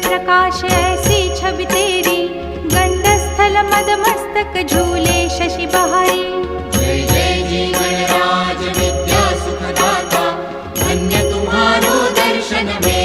प्रकाश ऐसी छवि तेरी, गंडस्थल मद मस्तक झूले शशि बहारी। जय जय जी गणराज विद्या सुखदाता, धन्य तुम्हारो दर्शन में